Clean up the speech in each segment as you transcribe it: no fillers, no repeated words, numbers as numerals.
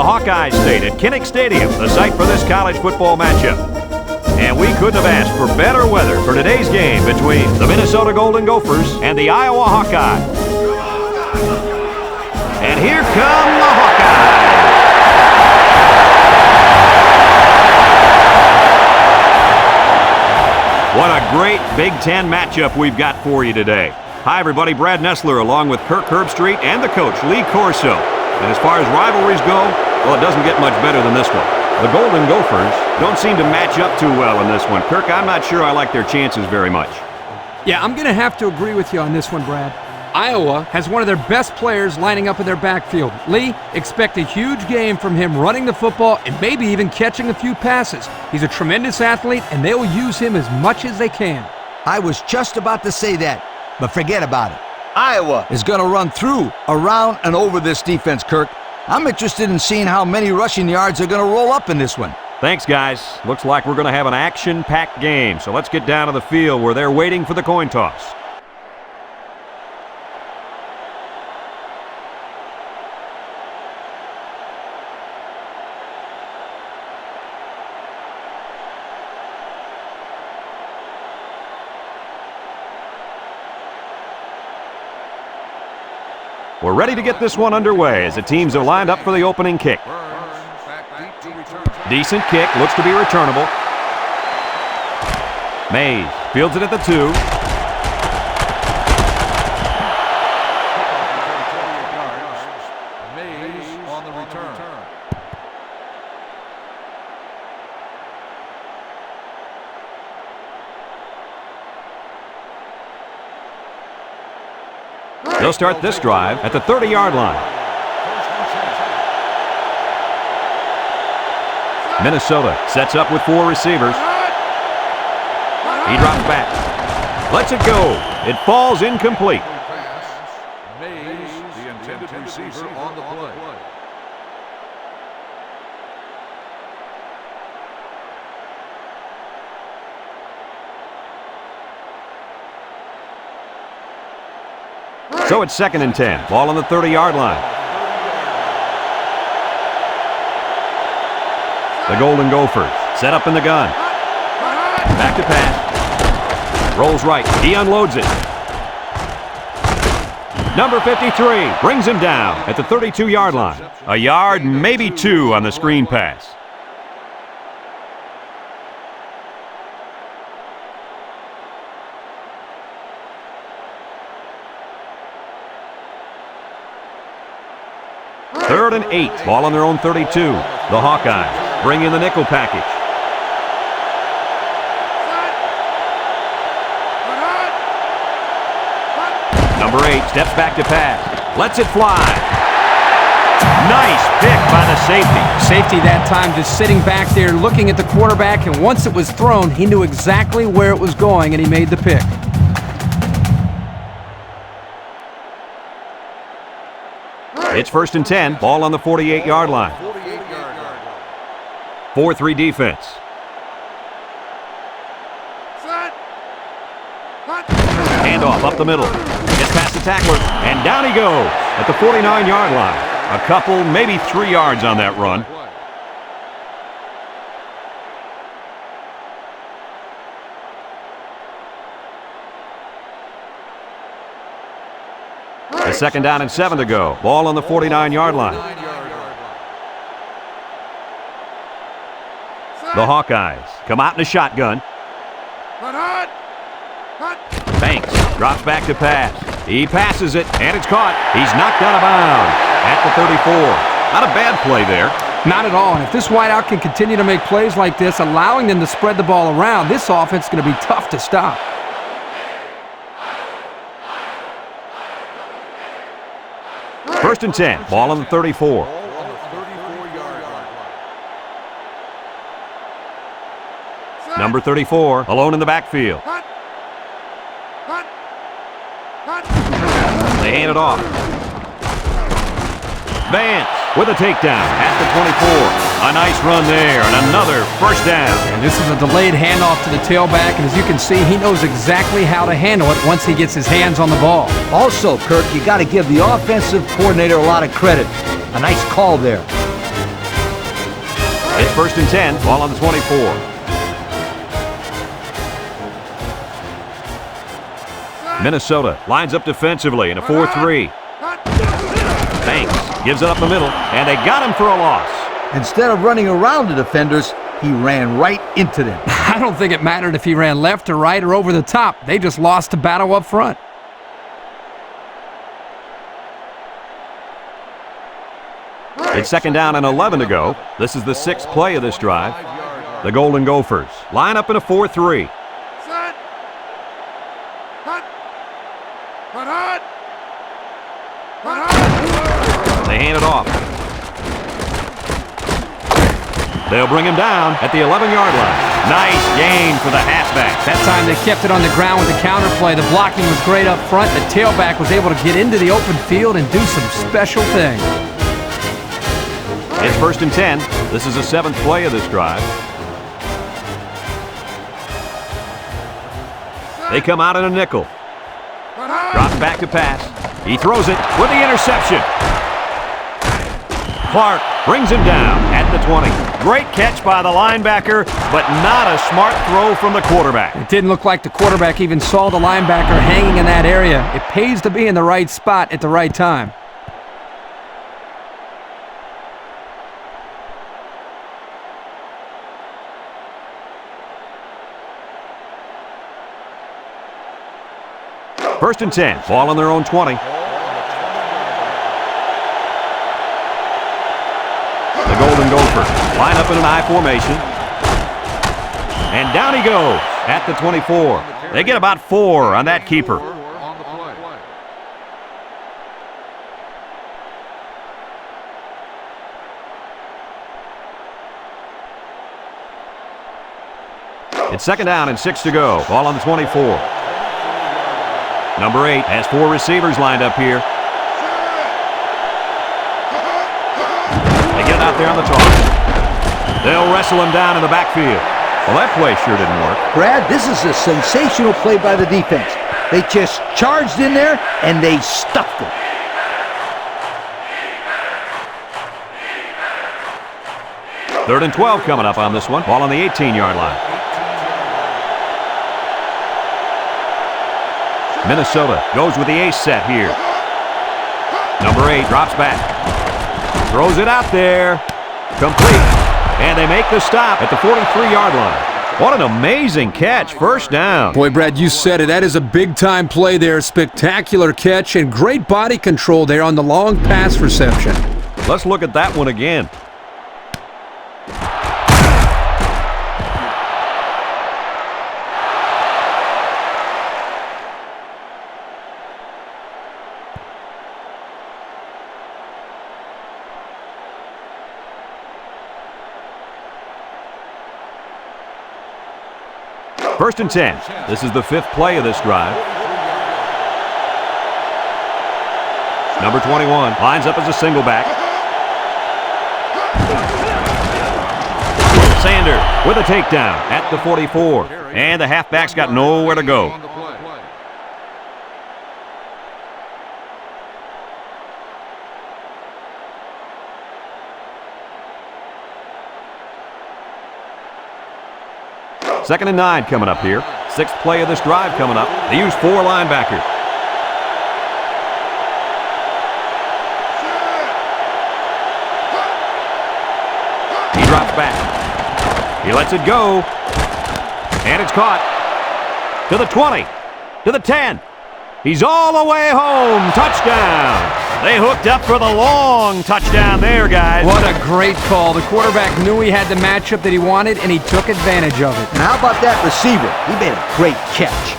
Hawkeye State at Kinnick Stadium, the site for this college football matchup. And we couldn't have asked for better weather for today's game between the Minnesota Golden Gophers and the Iowa Hawkeyes. And here come the Hawkeyes. What a great Big Ten matchup we've got for you today. Hi, everybody. Brad Nessler along with Kirk Herbstreit and the coach, Lee Corso. And as far as rivalries go, well, it doesn't get much better than this one. The Golden Gophers don't seem to match up too well in this one. Kirk, I'm not sure I like their chances very much. Yeah, I'm going to have to agree with you on this one, Brad. Iowa has one of their best players lining up in their backfield. Lee, expect a huge game from him running the football and maybe even catching a few passes. He's a tremendous athlete, and they will use him as much as they can. I was just about to say that, but forget about it. Iowa is going to run through, around, and over this defense, Kirk. I'm interested in seeing how many rushing yards are going to roll up in this one. Thanks, guys. Looks like we're going to have an action-packed game, so let's get down to the field where they're waiting for the coin toss. We're ready to get this one underway as the teams are lined up for the opening kick. Decent kick, looks to be returnable. Mays fields it at the 2. Mays on the return. They'll start this drive at the 30-yard line. Minnesota sets up with 4 receivers. He drops back. Lets it go. It falls incomplete. Mays, the intended receiver, on the play. So it's 2nd and 10. Ball on the 30-yard line. The Golden Gophers set up in the gun. Back to pass. Rolls right. He unloads it. Number 53 brings him down at the 32-yard line. A yard, maybe 2 on the screen pass. Third and 8. Ball on their own 32. The Hawkeyes bring in the nickel package. Number 8 steps back to pass. Lets it fly. Nice pick by the safety. Safety that time just sitting back there looking at the quarterback, and once it was thrown, he knew exactly where it was going, and he made the pick. It's 1st and 10. Ball on the 48-yard line. 4-3 defense. Handoff up the middle. Gets past the tackler, and down he goes at the 49-yard line. A couple, maybe 3 yards on that run. A 2nd down and 7 to go. Ball on the 49-yard line. The Hawkeyes come out in a shotgun. Banks drops back to pass. He passes it, and it's caught. He's knocked out of bounds at the 34. Not a bad play there. Not at all. And if this wideout can continue to make plays like this, allowing them to spread the ball around, this offense is going to be tough to stop. First and 10. Ball on the 34. Number 34, alone in the backfield. They hand it off. Vance with a takedown at the 24. A nice run there, and another first down. And this is a delayed handoff to the tailback, and as you can see, he knows exactly how to handle it once he gets his hands on the ball. Also, Kirk, you got to give the offensive coordinator a lot of credit. A nice call there. It's 1st and 10, ball on the 24. Minnesota lines up defensively in a 4-3. Banks gives it up the middle, and they got him for a loss. Instead of running around the defenders, he ran right into them. I don't think it mattered if he ran left or right or over the top. They just lost the battle up front. It's 2nd down and 11 to go. This is the 6th play of this drive. The Golden Gophers line up in a 4-3. Set. Hut. Hut, hut. Hut, hut. They hand it off. They'll bring him down at the 11-yard line. Nice gain for the halfback. That time they kept it on the ground with the counterplay. The blocking was great up front. The tailback was able to get into the open field and do some special things. It's 1st and 10. This is the 7th play of this drive. They come out in a nickel. Drops back to pass. He throws it with the interception. Clark brings him down at the 20. Great catch by the linebacker, but not a smart throw from the quarterback. It didn't look like the quarterback even saw the linebacker hanging in that area. It pays to be in the right spot at the right time. First and 10, ball on their own 20. The Golden Gophers line up in an I formation. And down he goes at the 24. They get about 4 on that keeper. It's 2nd down and 6 to go. Ball on the 24. Number 8 has 4 receivers lined up here. They get it out there on the toss. They'll wrestle him down in the backfield. Well, that play sure didn't work. Brad, this is a sensational play by the defense. They just charged in there, and they stuffed it. Third and 12 coming up on this one. Ball on the 18-yard line. Minnesota goes with the ace set here. Number 8 drops back. Throws it out there. Complete. And they make the stop at the 43-yard line. What an amazing catch. First down. Boy, Brad, you said it. That is a big-time play there. Spectacular catch and great body control there on the long pass reception. Let's look at that one again. First and 10. This is the 5th play of this drive. Number 21 lines up as a single back. Sanders with a takedown at the 44. And the halfback's got nowhere to go. Second and 9 coming up here. 6th play of this drive coming up. They use 4 linebackers. He drops back. He lets it go. And it's caught. To the 20. To the 10. He's all the way home. Touchdown. They hooked up for the long touchdown there, guys. What a great call. The quarterback knew he had the matchup that he wanted, and he took advantage of it. And how about that receiver? He made a great catch.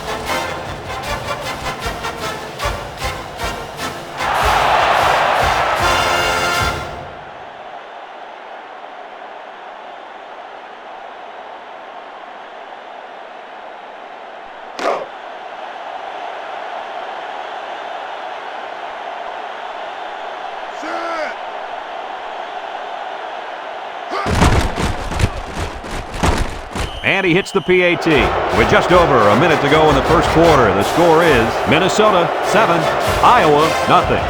And he hits the PAT. With just over a minute to go in the first quarter, the score is Minnesota 7, Iowa nothing.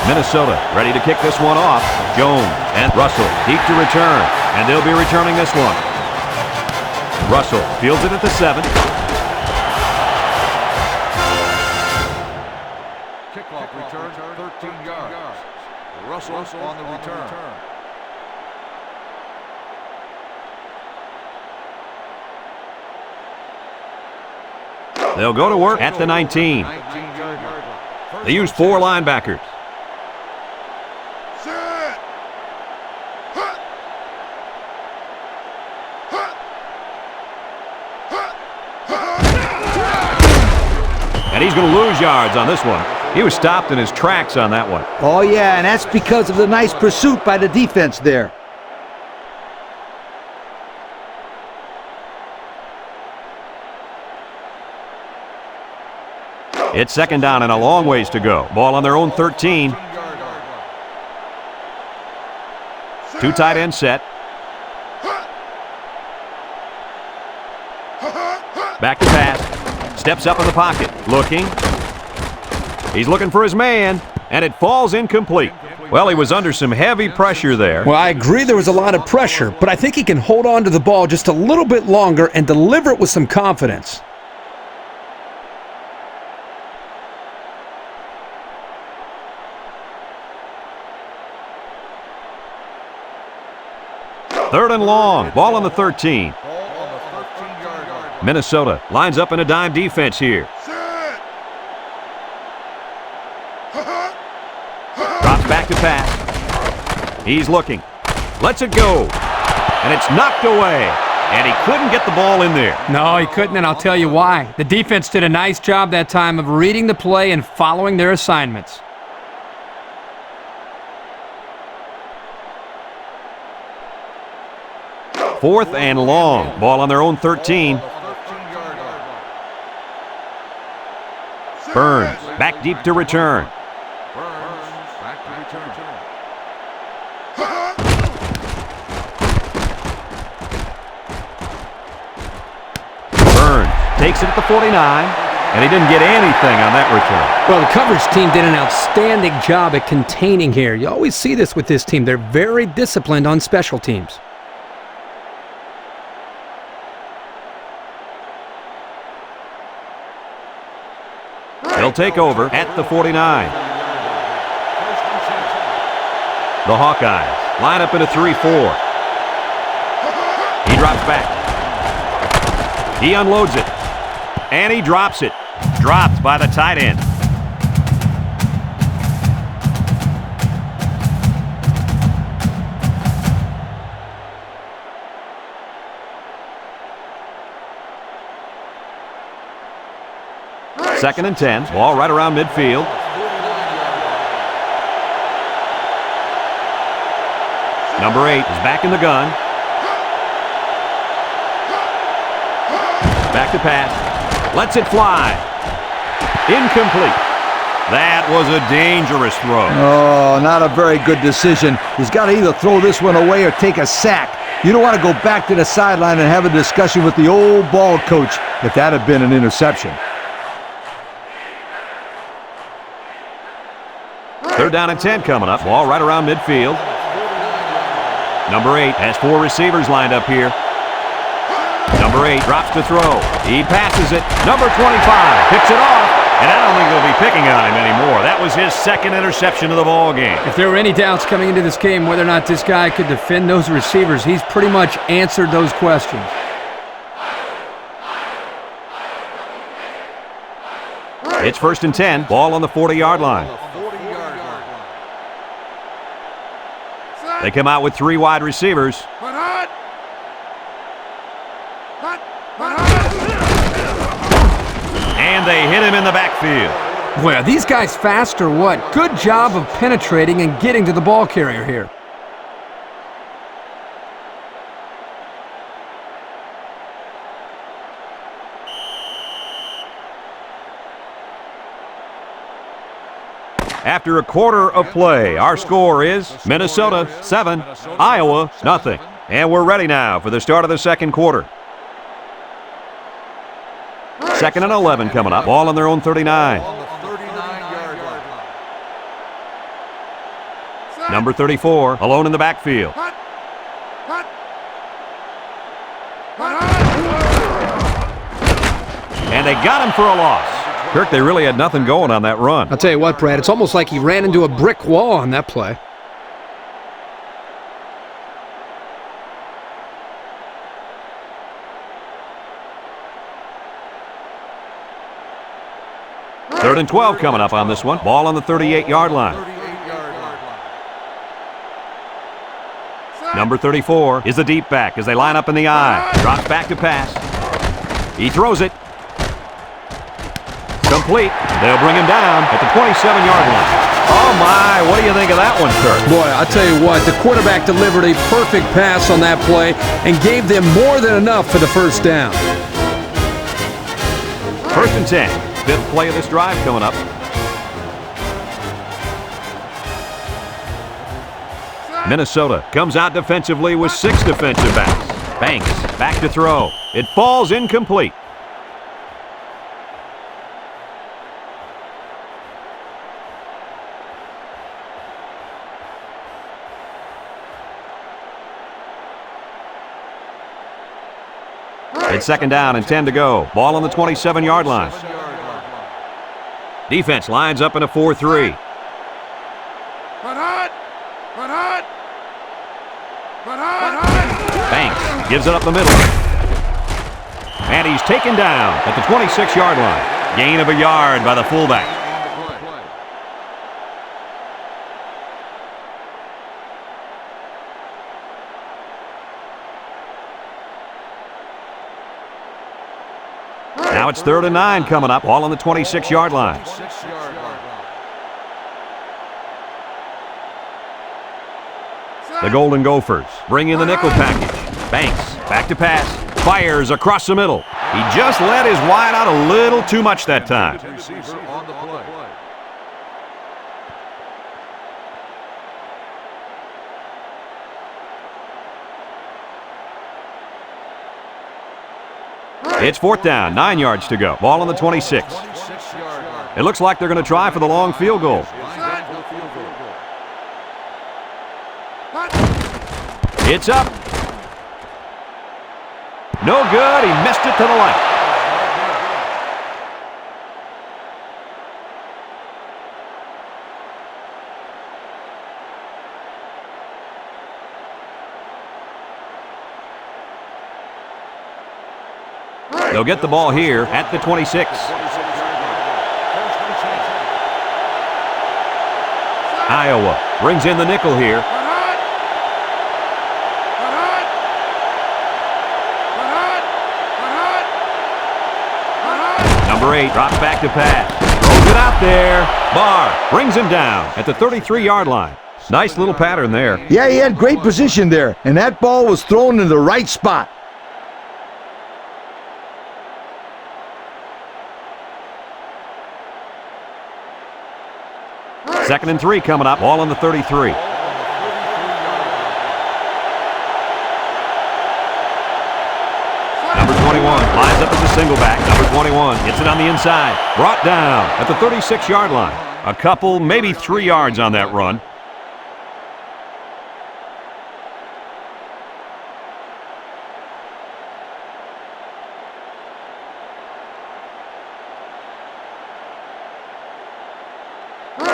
Minnesota ready to kick this one off. Jones and Russell deep to return, and they'll be returning this one. Russell fields it at the 7. Kickoff return, 13 yards. Russell on the return. They'll go to work at the 19. They use 4 linebackers. And he's going to lose yards on this one. He was stopped in his tracks on that one. Oh, yeah, and that's because of the nice pursuit by the defense there. It's second down and a long ways to go. Ball on their own 13. 2 tight ends set. Back to pass. Steps up in the pocket. Looking. He's looking for his man, and it falls incomplete. Well, he was under some heavy pressure there. Well, I agree there was a lot of pressure, but I think he can hold on to the ball just a little bit longer and deliver it with some confidence. Third and long. Ball on the 13. Minnesota lines up in a dime defense here. Drops back to pass. He's looking. Lets it go. And it's knocked away. And he couldn't get the ball in there. No, he couldn't, and I'll tell you why. The defense did a nice job that time of reading the play and following their assignments. Fourth and long. Ball on their own 13. Burns back deep to return. Burns takes it at the 49, and he didn't get anything on that return. Well, the coverage team did an outstanding job at containing here. You always see this with this team. They're very disciplined on special teams. They'll take over at the 49. The Hawkeyes line up in a 3-4. He drops back. He unloads it. And he drops it. Dropped by the tight end. Second and 10. Ball right around midfield. Number 8 is back in the gun. Back to pass. Lets it fly. Incomplete. That was a dangerous throw. Oh, not a very good decision. He's got to either throw this one away or take a sack. You don't want to go back to the sideline and have a discussion with the old ball coach if that had been an interception. Third down and 10 coming up. Ball right around midfield. Number 8 has 4 receivers lined up here. Number 8 drops to throw. He passes it. Number 25 picks it off. And I don't think they'll be picking on him anymore. That was his second interception of the ball game. If there were any doubts coming into this game whether or not this guy could defend those receivers, he's pretty much answered those questions. It's first and 10. Ball on the 40-yard line. They come out with 3 wide receivers. And they hit him in the backfield. Well, these guys fast or what? Good job of penetrating and getting to the ball carrier here. After a quarter of play, our score is Minnesota 7, Iowa nothing. And we're ready now for the start of the second quarter. Second and 11 coming up. Ball on their own 39. Number 34, alone in the backfield. And they got him for a loss. Kirk, they really had nothing going on that run. I'll tell you what, Brad, it's almost like he ran into a brick wall on that play. Third and 12 coming up on this one. Ball on the 38-yard line. Number 34 is the deep back as they line up in the I. Drops back to pass. He throws it. Complete. They'll bring him down at the 27-yard line. Oh, my. What do you think of that one, Kirk? Boy, I'll tell you what, the quarterback delivered a perfect pass on that play and gave them more than enough for the first down. First and 10. Fifth play of this drive coming up. Minnesota comes out defensively with 6 defensive backs. Banks back to throw. It falls incomplete. It's second down and 10 to go. Ball on the 27-yard line. Defense lines up in a 4-3. Banks gives it up the middle. And he's taken down at the 26-yard line. Gain of a yard by the fullback. Now it's 3rd and 9 coming up, all on the 26-yard line. The Golden Gophers bring in the nickel package. Banks back to pass. Fires across the middle. He just let his wide out a little too much that time. It's 4th down, 9 yards to go. Ball on the 26. It looks like they're going to try for the long field goal. It's up. No good. He missed it to the left. They'll get the ball here at the 26. Iowa brings in the nickel here. Number 8 drops back to pass. Throws it out there. Barr brings him down at the 33-yard line. Nice little pattern there. Yeah, he had great position there, and that ball was thrown in the right spot. Second and 3 coming up, ball on the 33. Number 21 lines up as a single back. Number 21 hits it on the inside. Brought down at the 36-yard line. A couple, maybe 3 yards on that run.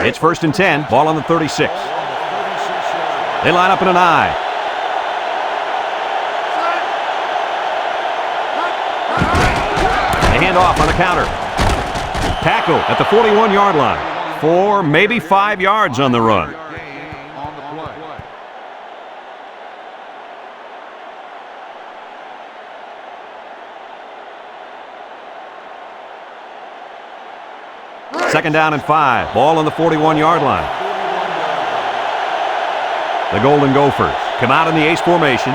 It's 1st and 10, ball on the 36. They line up in an I. They hand off on the counter. Tackle at the 41-yard line. 4, maybe 5 yards on the run. Second down and 5. Ball on the 41-yard line. The Golden Gophers come out in the ace formation.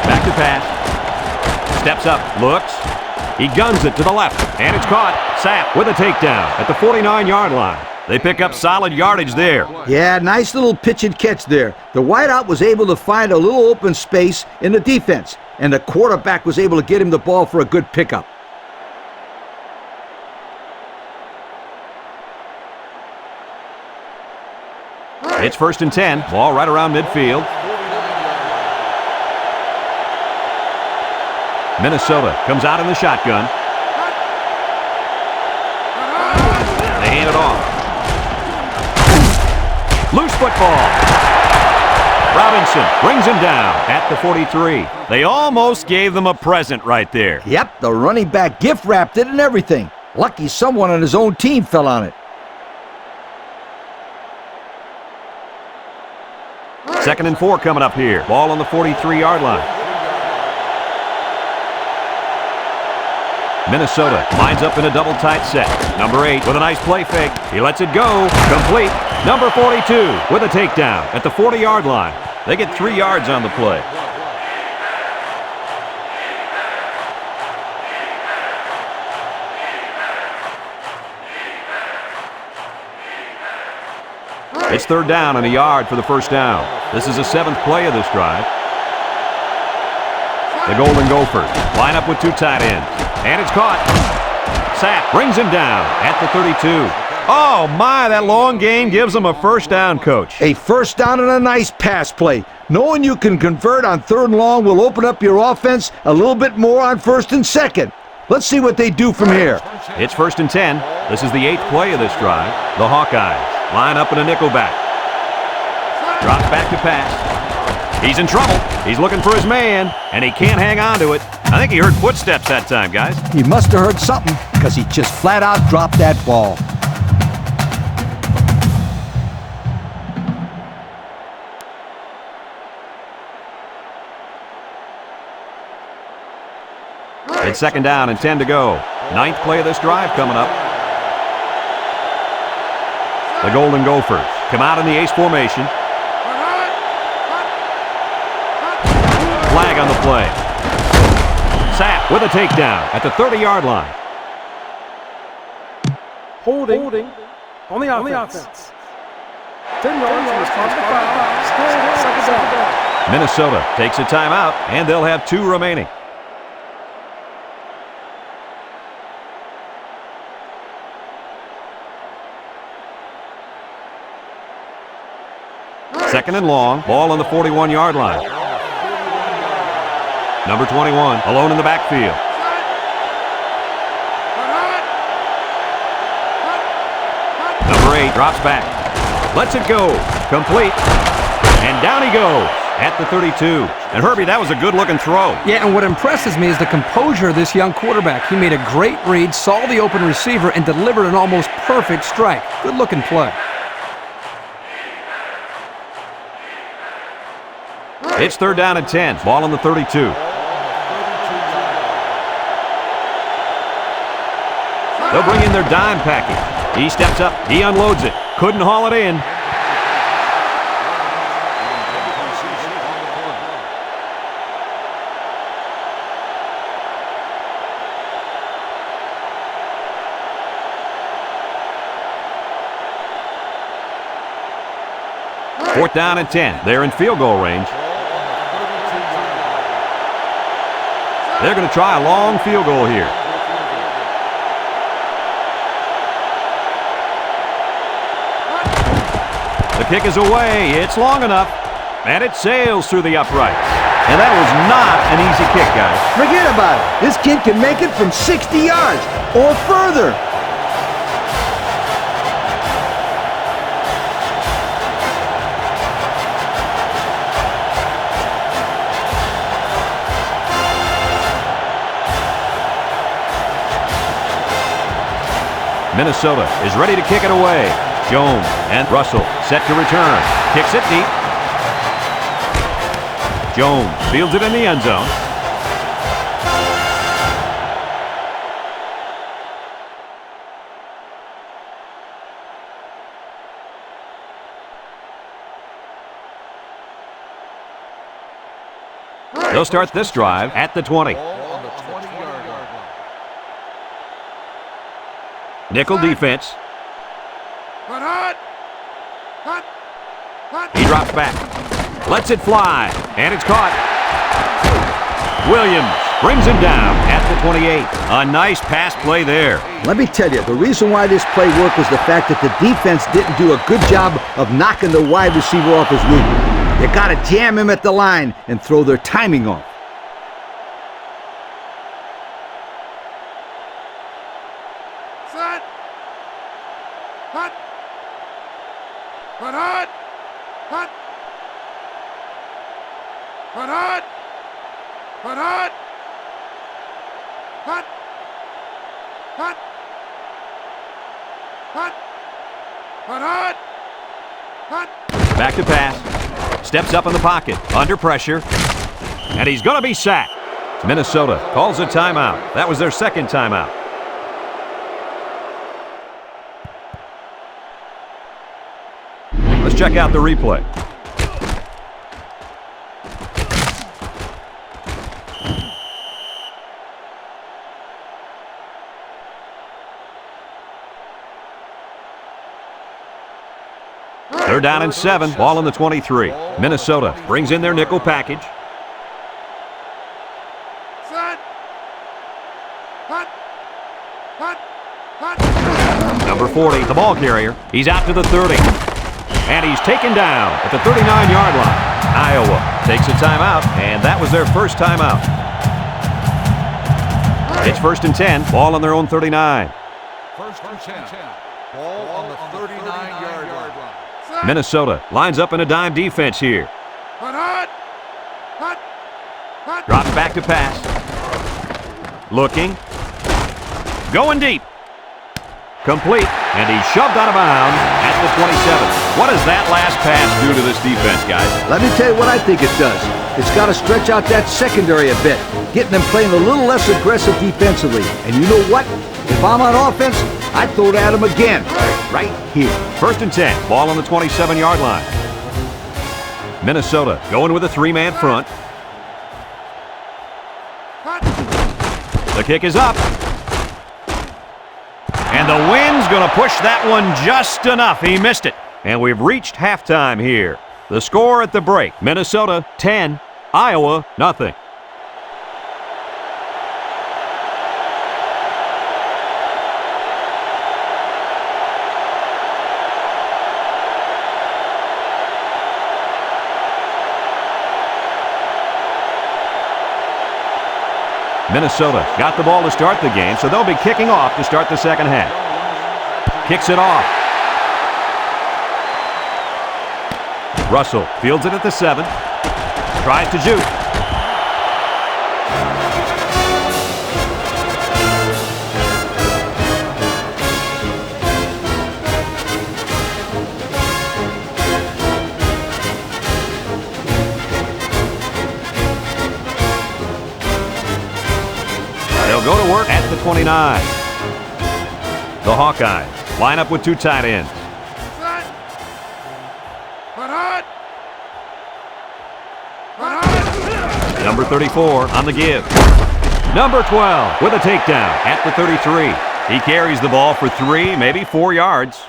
Back to pass. Steps up. Looks. He guns it to the left. And it's caught. Sapp with a takedown at the 49-yard line. They pick up solid yardage there. Yeah, nice little pitch and catch there. The wideout was able to find a little open space in the defense, and the quarterback was able to get him the ball for a good pickup. It's 1st and 10. Ball right around midfield. Minnesota comes out in the shotgun. They hand it off. Loose football. Robinson brings him down at the 43. They almost gave them a present right there. Yep, the running back gift wrapped it and everything. Lucky someone on his own team fell on it. 2nd and 4 coming up here. Ball on the 43-yard line. Minnesota lines up in a double tight set. Number 8 with a nice play fake. He lets it go. Complete. Number 42 with a takedown at the 40-yard line. They get 3 yards on the play. It's 3rd down and a yard for the 1st down. This is the 7th play of this drive. The Golden Gophers line up with 2 tight ends. And it's caught. Sapp brings him down at the 32. Oh, my, that long gain gives them a 1st down, Coach. A 1st down and a nice pass play. Knowing you can convert on 3rd and long will open up your offense a little bit more on 1st and 2nd. Let's see what they do from here. It's 1st and 10. This is the 8th play of this drive. The Hawkeyes line up in a nickel back. Drops back to pass. He's in trouble. He's looking for his man, and he can't hang on to it. I think he heard footsteps that time, guys. He must have heard something because he just flat out dropped that ball. It's 2nd down and 10 to go. 9th play of this drive coming up. The Golden Gophers come out in the ace formation. Flag on the play. Sapp with a takedown at the 30-yard line. Holding on the offense. 10 yards and responsible foul. Still 2nd down. Minnesota takes a timeout, and they'll have 2 remaining. Second and long. Ball on the 41-yard line. Number 21 alone in the backfield. Number 8 drops back. Lets it go. Complete. And down he goes at the 32. And Herbie, that was a good-looking throw. Yeah, and what impresses me is the composure of this young quarterback. He made a great read, saw the open receiver, and delivered an almost perfect strike. Good-looking play. It's 3rd down and 10. Ball on the 32. They'll bring in their dime package. He steps up. He unloads it. Couldn't haul it in. Fourth down and 10. They're in field goal range. They're going to try a long field goal here. The kick is away. It's long enough. And it sails through the uprights. And that was not an easy kick, guys. Forget about it. This kid can make it from 60 yards or further. Minnesota is ready to kick it away. Jones and Russell set to return. Kicks it deep. Jones fields it in the end zone. They'll start this drive at the 20. Nickel defense. He drops back. Lets it fly. And it's caught. Williams brings him down at the 28. A nice pass play there. Let me tell you, the reason why this play worked was the fact that the defense didn't do a good job of knocking the wide receiver off his route. You got to jam him at the line and throw their timing off. Set. Hut. Hut, hut. Hut. Hut, hut. Hut, hut. Hut. Hut. Hut. Hut, hut. Hut. Back to pass. Steps up in the pocket. Under pressure. And he's going to be sacked. Minnesota calls a timeout. That was their second timeout. Let's check out the replay. They're down and 7, ball in the 23. Minnesota brings in their nickel package. Set. Hut. Hut. Hut. Number 40, the ball carrier. He's out to the 30. And he's taken down at the 39-yard line. Iowa takes a timeout, and that was their first timeout. It's 1st and 10, ball on their own 39. 1st and 10. Ball on the 39-yard line. Minnesota lines up in a dime defense here. Hut, hut. Hut. Hut. Drops back to pass. Looking. Going deep. Complete. And he's shoved out of bounds at the 27. What does that last pass do to this defense, guys? Let me tell you what I think it does. It's got to stretch out that secondary a bit, getting them playing a little less aggressive defensively. And you know what? If I'm on offense, I'd throw it at him again. Right here. 1st and 10, ball on the 27-yard line. Minnesota going with a 3-man front. The kick is up. And the wind's going to push that one just enough. He missed it. And we've reached halftime here. The score at the break, Minnesota 10, Iowa nothing. Minnesota got the ball to start the game, so they'll be kicking off to start the second half. Kicks it off. Russell fields it at the 7. Tries to juke. They'll go to work at the 29. The Hawkeyes line up with 2 tight ends. Set. Hut, hut. Hut, hut. Number 34 on the give. Number 12 with a takedown at the 33. He carries the ball for 3, maybe 4 yards.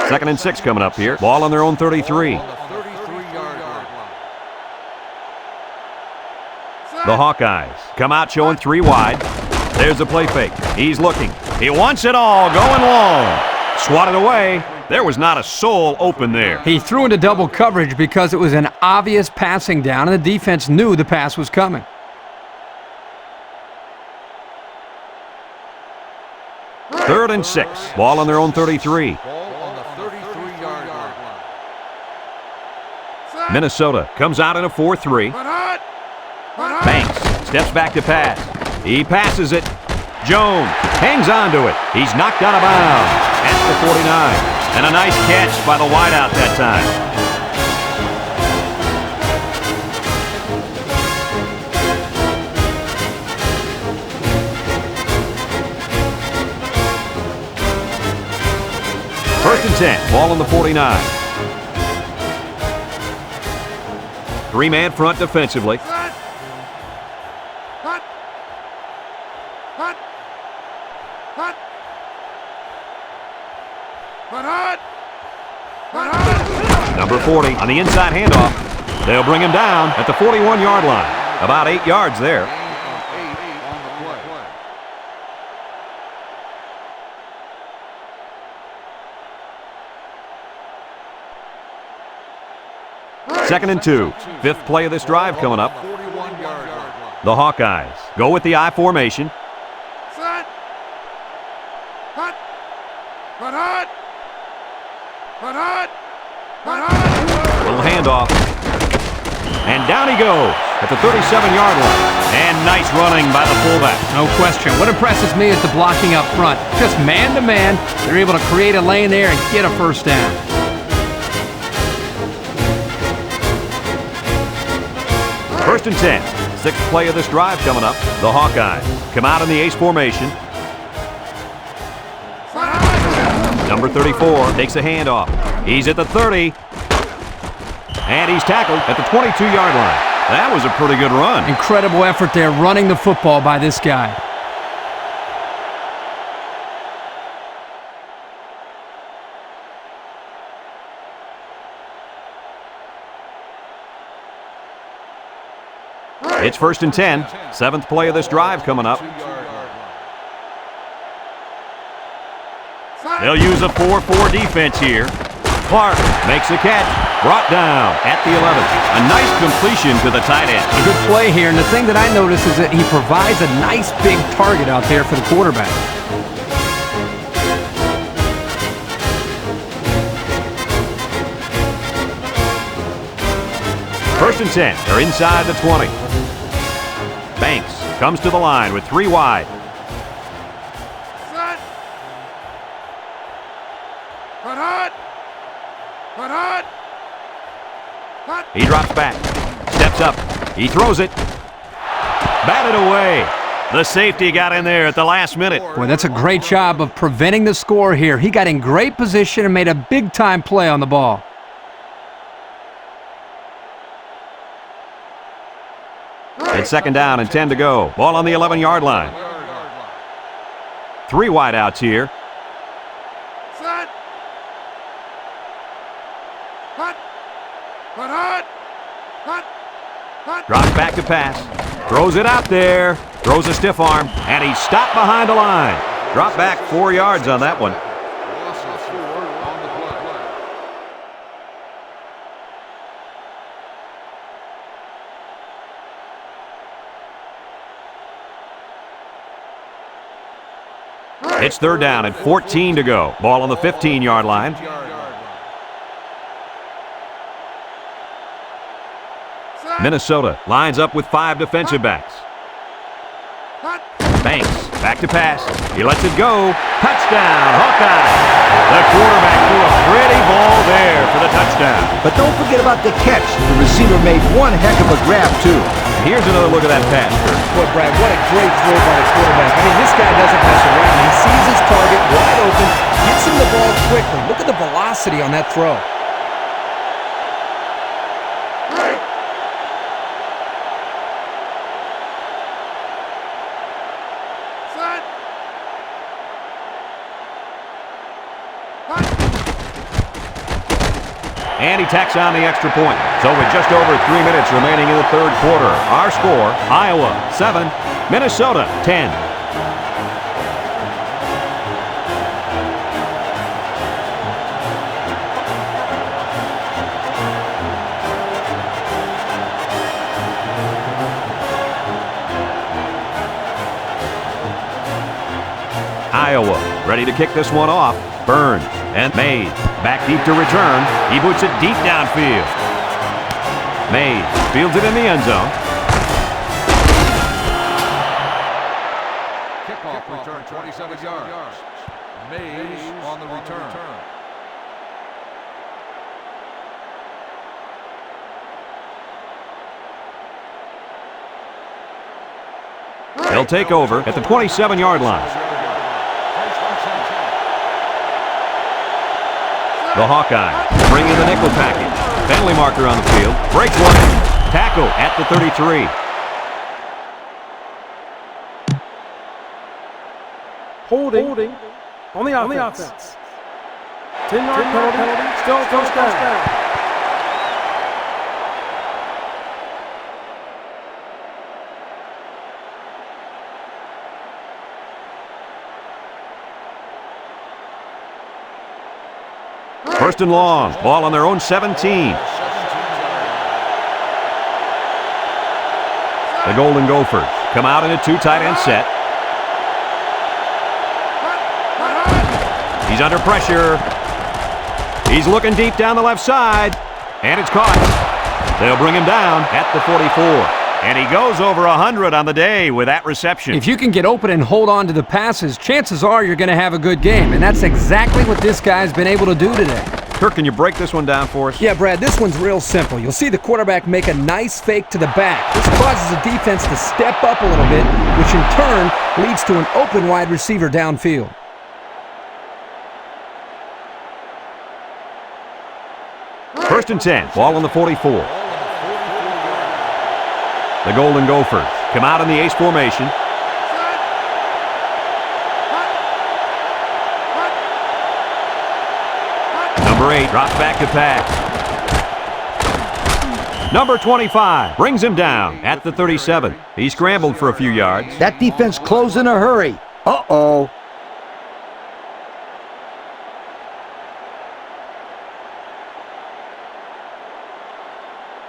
Second and 6 coming up here. Ball on their own 33. The Hawkeyes come out showing 3 wide. There's a play fake. He's looking. He wants it all, going long. Swatted away. There was not a soul open there. He threw into double coverage because it was an obvious passing down, and the defense knew the pass was coming. Third and 6. Ball on their own 33. Minnesota comes out in a 4-3. Banks steps back to pass. He passes it. Jones hangs on to it. He's knocked out of bounds at the 49. And a nice catch by the wideout that time. First and 10, ball on the 49. 3-man front defensively. Hut. Hut. Hut. Hut, hut. 40 on the inside handoff. They'll bring him down at the 41-yard line. About 8 yards there. Second and 2. Fifth play of this drive coming up. The Hawkeyes go with the I formation. Set. Hut. Hut, hut. Hut, hut. Hut, hut. Little handoff. And down he goes at the 37-yard line. And nice running by the fullback. No question. What impresses me is the blocking up front. Just man-to-man, they're able to create a lane there and get a first down. First and 10. Sixth play of this drive coming up. The Hawkeyes come out in the ace formation. Number 34 takes a handoff. He's at the 30. And he's tackled at the 22-yard line. That was a pretty good run. Incredible effort there running the football by this guy. It's first and 10. Seventh play of this drive coming up. They'll use a 4-4 defense here. Clark makes a catch. Brought down at the 11. A nice completion to the tight end. A good play here, and the thing that I notice is that he provides a nice big target out there for the quarterback. First and 10. They're inside the 20. Banks comes to the line with 3 wide. Set. Hut, hut. Hut, hut. Hut. He drops back. Steps up. He throws it. Batted away. The safety got in there at the last minute. Boy, that's a great job of preventing the score here. He got in great position and made a big-time play on the ball. It's second down and 10 to go. Ball on the 11-yard line. 3 wide outs here. Set. Hut. Hut, hut. Hut. Hut. Drops back to pass. Throws it out there. Throws a stiff arm. And he's stopped behind the line. Drop back 4 yards on that one. It's third down and 14 to go. Ball on the 15-yard line. Minnesota lines up with 5 defensive backs. Banks back to pass. He lets it go. Touchdown, Hawkeye. The quarterback threw a pretty ball there for the touchdown. But don't forget about the catch. The receiver made one heck of a grab, too. Here's another look at that pass. Boy, Brad, what a great throw by the quarterback. I mean, this guy doesn't mess around. He sees his target wide open, gets him the ball quickly. Look at the velocity on that throw. And he tacks on the extra point. So with just over 3 minutes remaining in the third quarter, our score, Iowa 7, Minnesota 10. Iowa ready to kick this one off. Burns and Mays back deep to return. He boots it deep downfield. Mays fields it in the end zone. Kickoff return 27 yards. Mays on the return. They'll take over at the 27-yard line. The Hawkeyes bring in the nickel package. Penalty marker on the field. Breaks one. Tackle at the 33. Holding on the offense. 10-yard penalty. Still first down. First and long. Ball on their own 17. The Golden Gophers come out in a 2 tight end set. He's under pressure. He's looking deep down the left side. And it's caught. They'll bring him down at the 44. And he goes over 100 on the day with that reception. If you can get open and hold on to the passes, chances are you're going to have a good game. And that's exactly what this guy's been able to do today. Kirk, can you break this one down for us? Yeah, Brad, this one's real simple. You'll see the quarterback make a nice fake to the back. This causes the defense to step up a little bit, which in turn leads to an open wide receiver downfield. First and 10. Ball on the 44. The Golden Gophers come out in the ace formation. Number 8 drops back to pass. Number 25 brings him down at the 37. He scrambled for a few yards. That defense closed in a hurry. Uh-oh.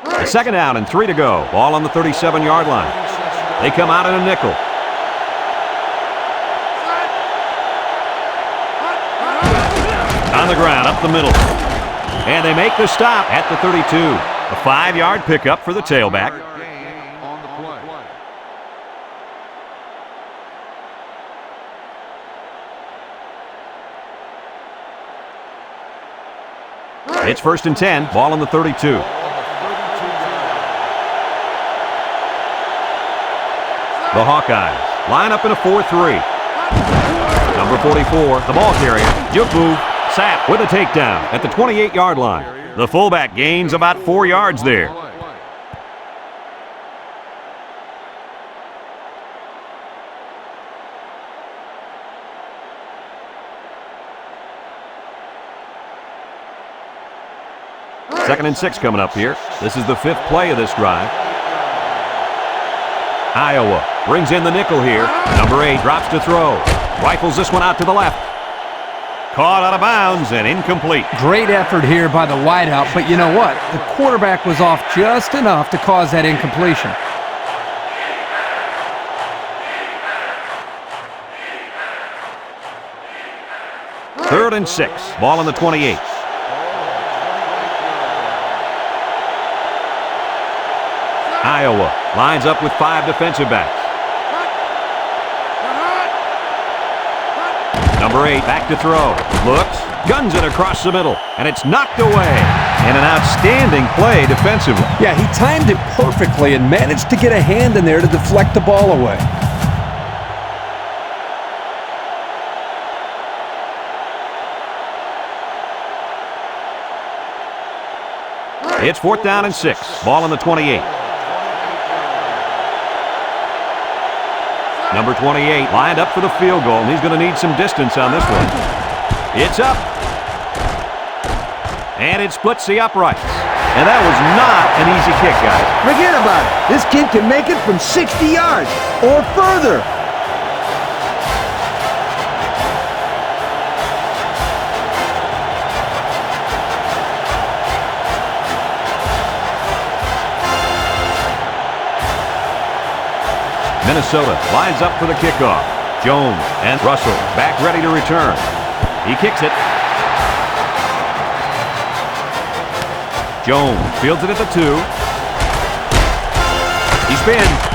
A second down and 3 to go. Ball on the 37-yard line. They come out in a nickel. On the ground, up the middle. And they make the stop at the 32. A 5-yard pickup for the tailback. It's first and 10. Ball on the 32. The Hawkeyes line up in a 4-3. Number 44, the ball carrier, juke move, Sapp with a takedown at the 28-yard line. The fullback gains about 4 yards there. Second and 6 coming up here. This is the 5th play of this drive. Iowa brings in the nickel here. Number 8 drops to throw. Rifles this one out to the left. Caught out of bounds and incomplete. Great effort here by the wideout, but you know what? The quarterback was off just enough to cause that incompletion. Third and 6. Ball on the 28. Iowa lines up with 5 defensive backs. Number 8 back to throw. Looks, guns it across the middle, and it's knocked away. And an outstanding play defensively. Yeah, he timed it perfectly and managed to get a hand in there to deflect the ball away. It's 4th down and 6. Ball on the 28. Number 28 lined up for the field goal, and he's going to need some distance on this one. It's up. And it splits the uprights. And that was not an easy kick, guys. Forget about it. This kid can make it from 60 yards or further. Minnesota lines up for the kickoff. Jones and Russell back ready to return. He kicks it. Jones fields it at the 2. He spins.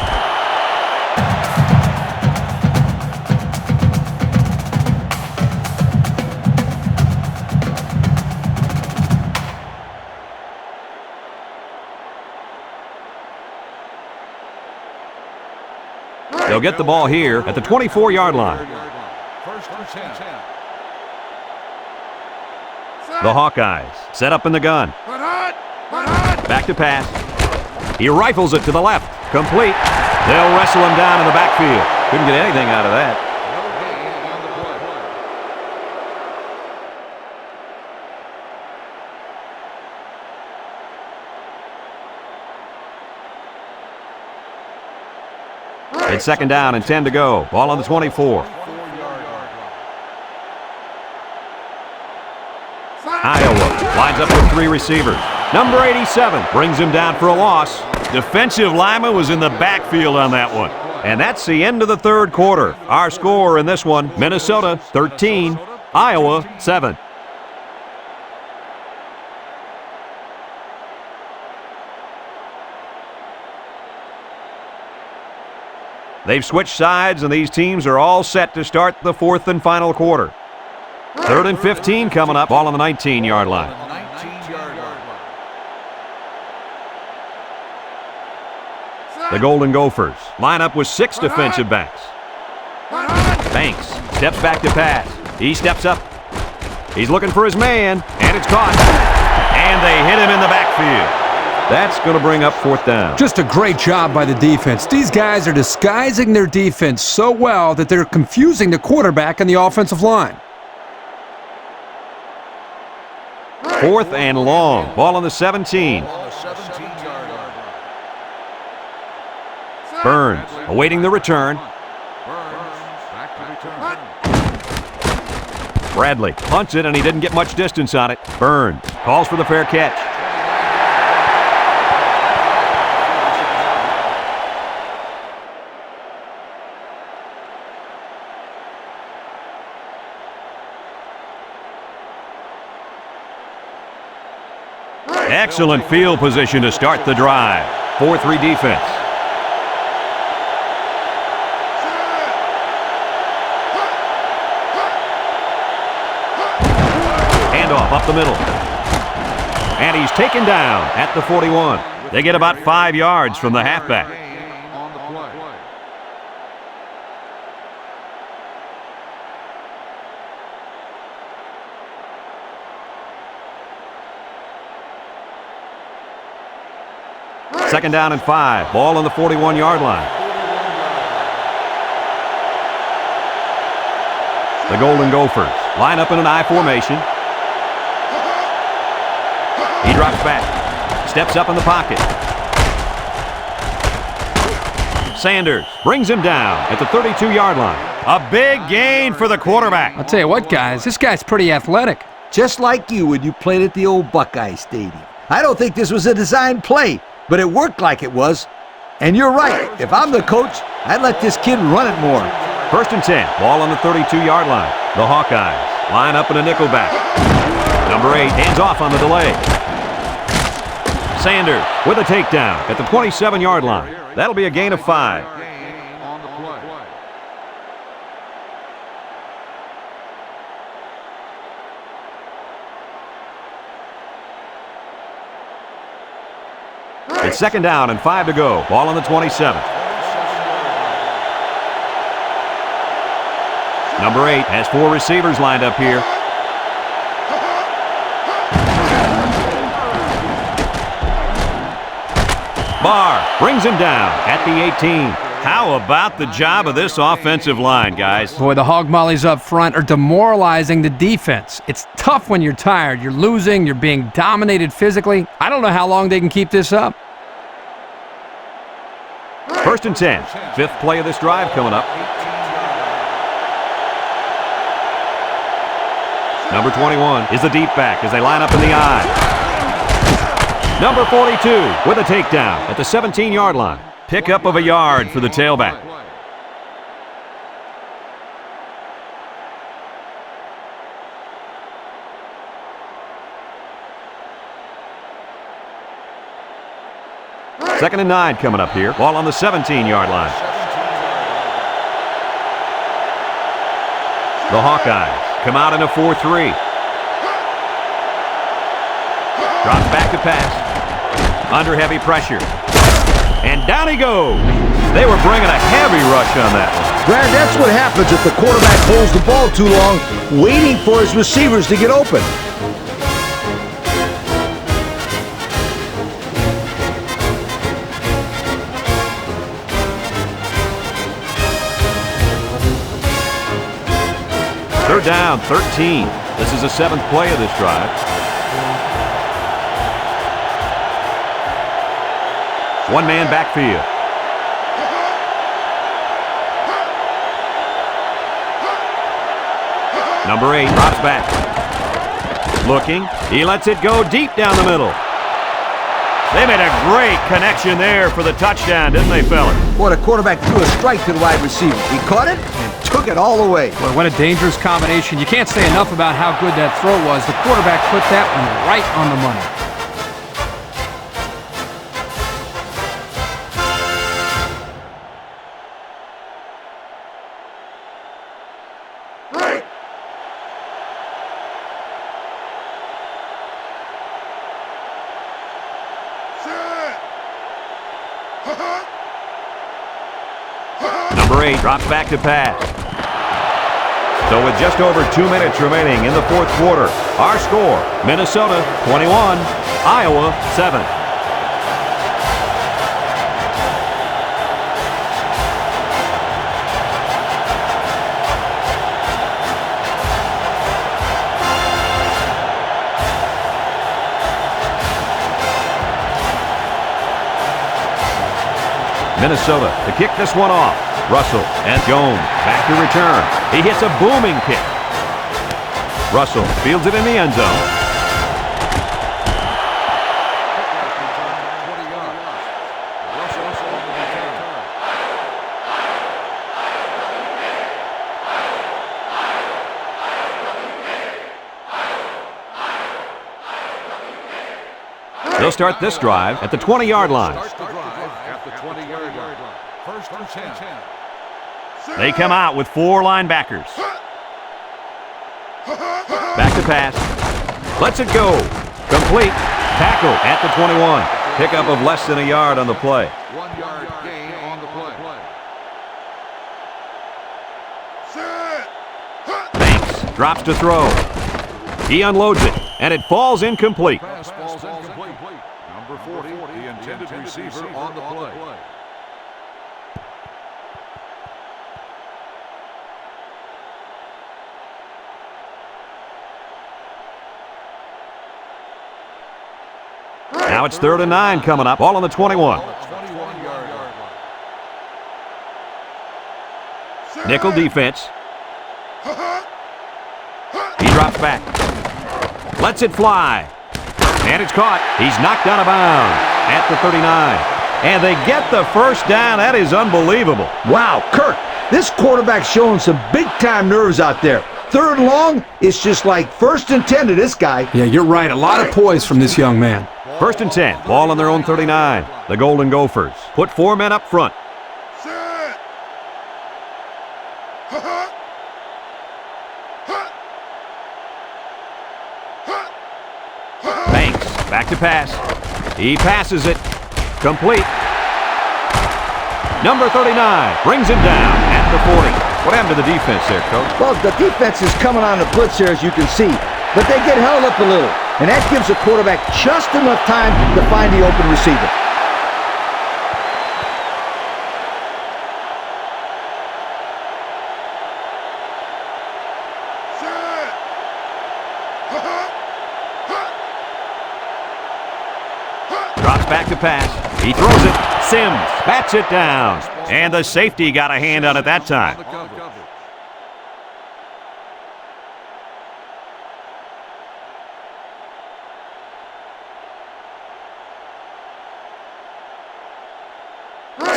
They'll get the ball here at the 24-yard line. The Hawkeyes set up in the gun. Back to pass. He rifles it to the left. Complete. They'll wrestle him down in the backfield. Couldn't get anything out of that. It's 2nd down and 10 to go. Ball on the 24. Iowa Lines up with 3 receivers. Number 87 brings him down for a loss. Defensive lineman was in the backfield on that one. And that's the end of the third quarter. Our score in this one, Minnesota 13, Iowa 7. They've switched sides, and these teams are all set to start the fourth and final quarter. 3rd and 15 coming up, ball on the 19-yard line. The Golden Gophers line up with 6 defensive backs. Banks steps back to pass. He steps up. He's looking for his man, and it's caught. And they hit him in the backfield. That's going to bring up 4th down. Just a great job by the defense. These guys are disguising their defense so well that they're confusing the quarterback and the offensive line. 4th and long. Ball on the 17. Burns awaiting the return. Bradley punts it, and he didn't get much distance on it. Burns calls for the fair catch. Excellent field position to start the drive. 4-3 defense. Handoff up the middle. And he's taken down at the 41. They get about 5 yards from the halfback. Second down and 5. Ball on the 41-yard line. The Golden Gophers line up in an I formation. He drops back. Steps up in the pocket. Sanders brings him down at the 32-yard line. A big gain for the quarterback. I'll tell you what, guys, this guy's pretty athletic. Just like you when you played at the old Buckeye Stadium. I don't think this was a designed play, but it worked like it was. And you're right. If I'm the coach, I'd let this kid run it more. 1st and 10. Ball on the 32-yard line. The Hawkeyes line up in a nickelback. Number 8 hands off on the delay. Sanders with a takedown at the 27-yard line. That'll be a gain of 5. It's 2nd down and 5 to go. Ball on the 27. Number 8 has 4 receivers lined up here. Barr brings him down at the 18. How about the job of this offensive line, guys? Boy, the hog mollies up front are demoralizing the defense. It's tough when you're tired. You're losing. You're being dominated physically. I don't know how long they can keep this up. 1st and 10. 5th play of this drive coming up. Number 21 is the deep back as they line up in the I. Number 42 with a takedown at the 17-yard line. Pickup of a yard for the tailback. Second and 9 coming up here. Ball on the 17-yard line. The Hawkeyes come out in a 4-3. Drops back to pass. Under heavy pressure. And down he goes. They were bringing a heavy rush on that one. Brad, that's what happens if the quarterback holds the ball too long, waiting for his receivers to get open. Third down, 13. This is the 7th play of this drive. One-man backfield. Number 8 drops back. Looking. He lets it go deep down the middle. They made a great connection there for the touchdown, didn't they, fellas? Boy, the quarterback threw a strike to the wide receiver. He caught it and took it all the way. Boy, what a dangerous combination. You can't say enough about how good that throw was. The quarterback put that one right on the money. Number 8 drops back to pass. So with just over 2 minutes remaining in the fourth quarter, our score, Minnesota 21, Iowa 7. Minnesota to kick this one off. Russell and Jones back to return. He hits a booming kick. Russell fields it in the end zone. 20 yards. Russell on the return. They'll start this drive at the 20-yard line. Start the drive at the 20-yard line. First and 10. They come out with 4 linebackers. Back to pass. Lets it go. Complete. Tackle at the 21. Pickup of less than a yard on the play. 1 yard gain on the play. Banks drops to throw. He unloads it, and it falls incomplete. Pass falls incomplete. Number 40, the intended receiver on the play. Now it's 3rd and 9 coming up. Ball on the 21. 21-yard line. Nickel defense. He drops back. Lets it fly. And it's caught. He's knocked out of bounds at the 39. And they get the first down. That is unbelievable. Wow, Kirk, this quarterback's showing some big-time nerves out there. 3rd and long, it's just like 1st and 10 to this guy. Yeah, you're right. A lot of poise from this young man. 1st and 10. Ball on their own 39. The Golden Gophers put 4 men up front. Banks back to pass. He passes it. Complete. Number 39 brings him down at the 40. What happened to the defense there, Coach? Well, the defense is coming on the blitz here, as you can see, but they get held up a little, and that gives the quarterback just enough time to find the open receiver. Drops back to pass. He throws it. Sims bats it down. And the safety got a hand on it that time.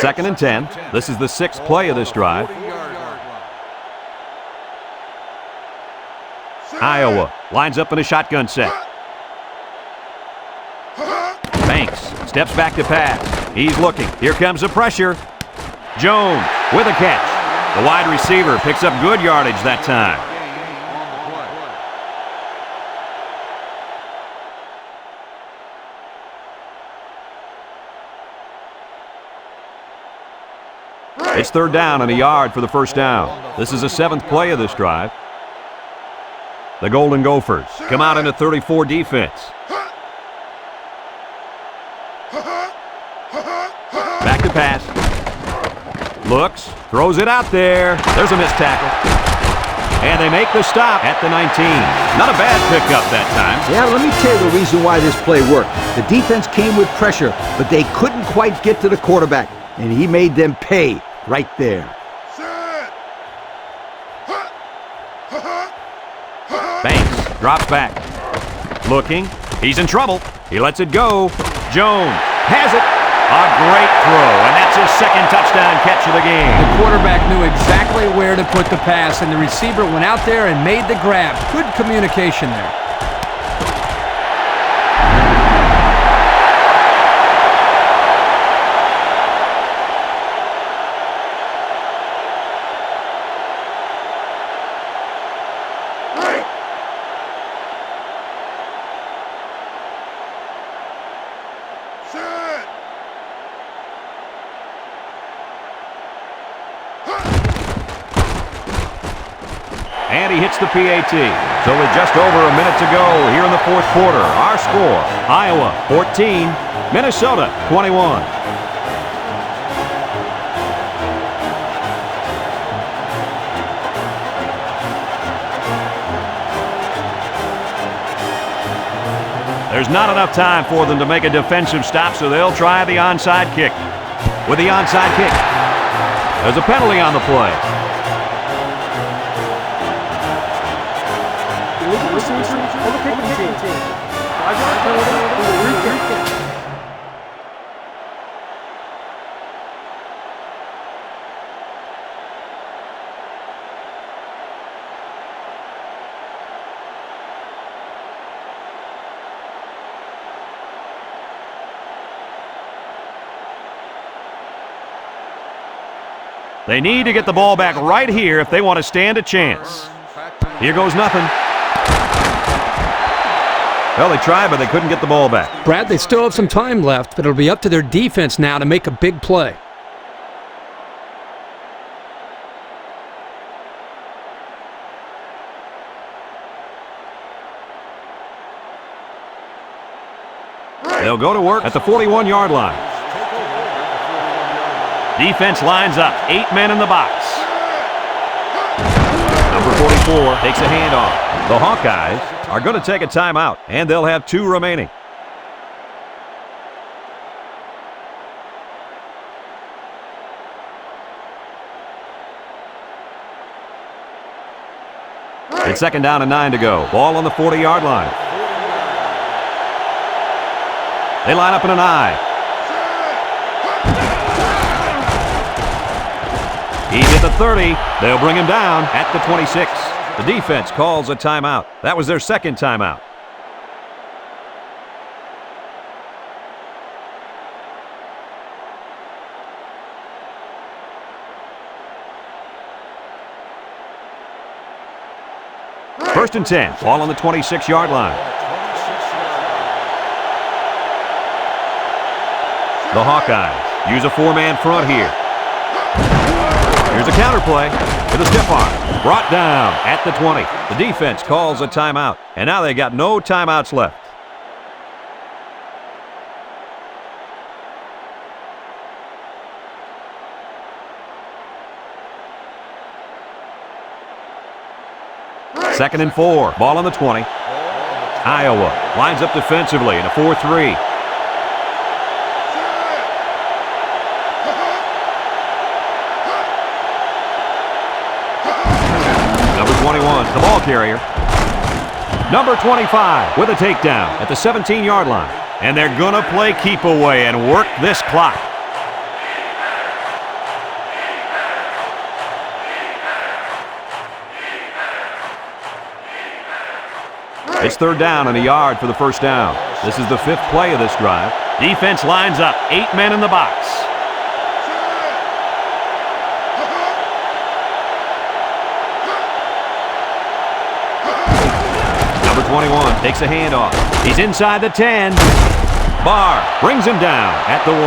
Second and 10. This is the 6th play of this drive. Iowa lines up in a shotgun set. Banks steps back to pass. He's looking. Here comes the pressure. Jones with a catch. The wide receiver picks up good yardage that time. It's 3rd down and a yard for the first down. This is the 7th play of this drive. The Golden Gophers come out in a 34 defense. Back to pass. Looks, throws it out there. There's a missed tackle. And they make the stop at the 19. Not a bad pickup that time. Yeah, let me tell you the reason why this play worked. The defense came with pressure, but they couldn't quite get to the quarterback, and he made them pay right there. Banks drops back. Looking. He's in trouble. He lets it go. Jones has it. A great throw, and that's his second touchdown catch of the game. The quarterback knew exactly where to put the pass, and the receiver went out there and made the grab. Good communication there. And he hits the PAT. So with just over a minute to go here in the fourth quarter, our score, Iowa 14, Minnesota 21. There's not enough time for them to make a defensive stop, so they'll try the onside kick. With the onside kick, there's a penalty on the play. Illegal procedure on the kicking team. 5-yard penalty for the re-kick. They need to get the ball back right here if they want to stand a chance. Here goes nothing. Well, they tried, but they couldn't get the ball back. Brad, they still have some time left, but it'll be up to their defense now to make a big play. They'll go to work at the 41-yard line. Defense lines up. 8 men in the box. Number 44 takes a handoff. The Hawkeyes are going to take a timeout, and they'll have 2 remaining. It's 2nd down and 9 to go. Ball on the 40-yard line. They line up in an I. He's at the 30. They'll bring him down at the 26. The defense calls a timeout. That was their second timeout. First and 10. Ball on the 26-yard line. The Hawkeyes use a 4-man front here. Here's a counter play with a stiff arm. Brought down at the 20. The defense calls a timeout, and now they got no timeouts left. Second and 4. Ball on the 20. Iowa lines up defensively in a 4-3. The ball carrier. Number 25 with a takedown at the 17-yard line. And they're going to play keep away and work this clock. It's 3rd down and a yard for the first down. This is the 5th play of this drive. Defense lines up. 8 men in the box. Number 21 takes a handoff. He's inside the 10. Barr brings him down at the 1.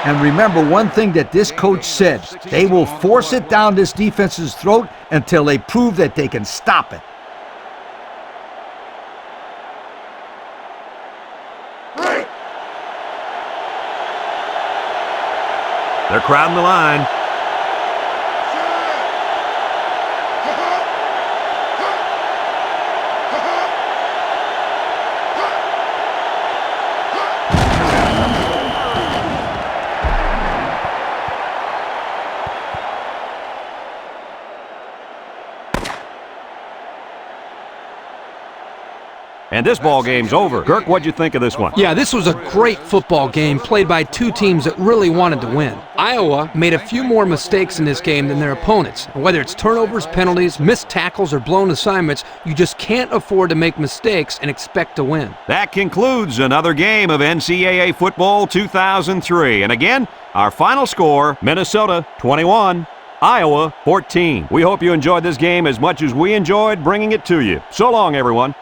And remember one thing that this coach said, they will force it down this defense's throat until they prove that they can stop it. They're crowding the line. and this ball game's over. Kirk, what'd you think of this one? Yeah, this was a great football game played by two teams that really wanted to win. Iowa made a few more mistakes in this game than their opponents. And whether it's turnovers, penalties, missed tackles, or blown assignments, you just can't afford to make mistakes and expect to win. That concludes another game of NCAA Football 2003. And again, our final score, Minnesota 21, Iowa 14. We hope you enjoyed this game as much as we enjoyed bringing it to you. So long, everyone.